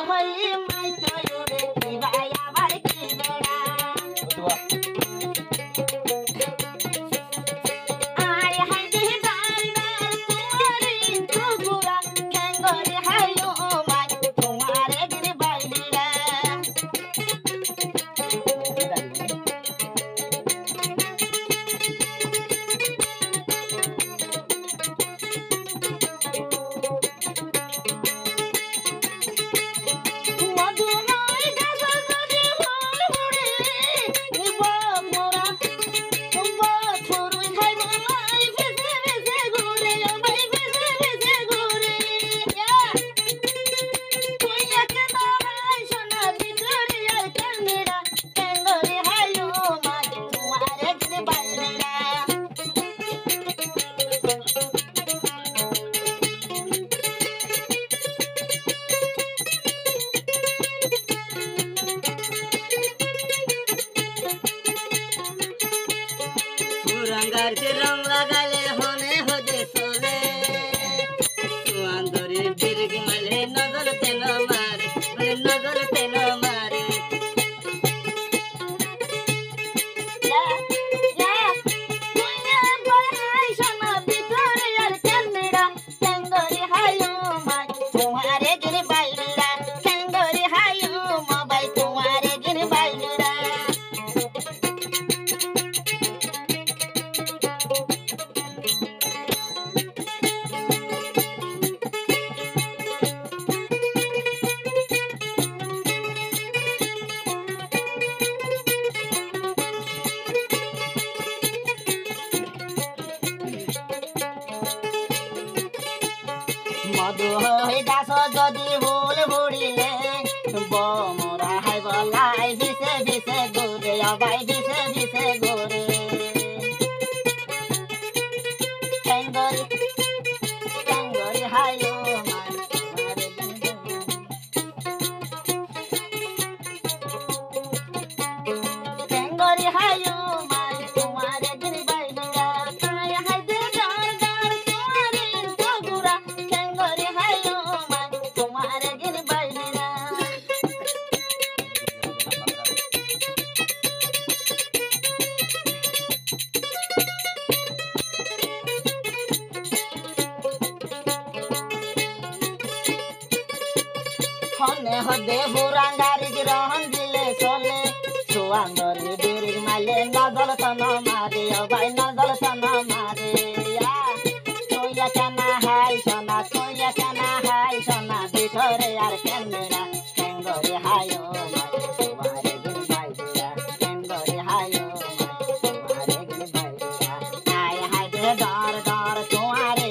হই মাই তয়ুরে কি ভাই আবার কি বেড়া আয় হাই দে দার তোমারে টুকুরা কেঙ্গরে হাইও মাই তোমারে গিরে বাইলিরা रंगार के रंग लगाले होने हो दे सोले सुंदरी बिरग मले नजर तेनो मारे नजर तेनो मारे ला ला तुया बहाई सना बितरे यार कैमरा कंगरी हायो माय तुम्हारे गिर बाईरा कंगरी हायो मोबाइल तुम्हारे गिर बाईरा মধু হই দাস যদি ভুল ভুড়িলে বমরা হাই বলাই ভিসে ভিসে ঘুরে আবাই ভিসে ভিসে ঘুরে ক্যাঙ্গরি ক্যাঙ্গরি হাইও ক্যাঙ্গরি হাইও মাই তোমারে গিরি বাইলিরা আয় হাই দে ডার ডার তোমারে টগুরা ক্যাঙ্গরি হাইও মাই তোমারে গিরি বাইলিরা হনে হদে হুরাঙ্গারি গ্রহণ দিলে চলে সুয়ান্দরি বিরিগ মালে নজল তন মারে ভাই নজল তন মারে তোয়া কেনা হাই সোনা তোয়া কেনা হাই সোনা ভিতরে আর ক্যামেরা ক্যাঙ্গরি হাইও তোমারে গির বাইরা ক্যাঙ্গরি হাইও তোমারে গির বাইরা আয় হাই দে ডর ডর তোমারে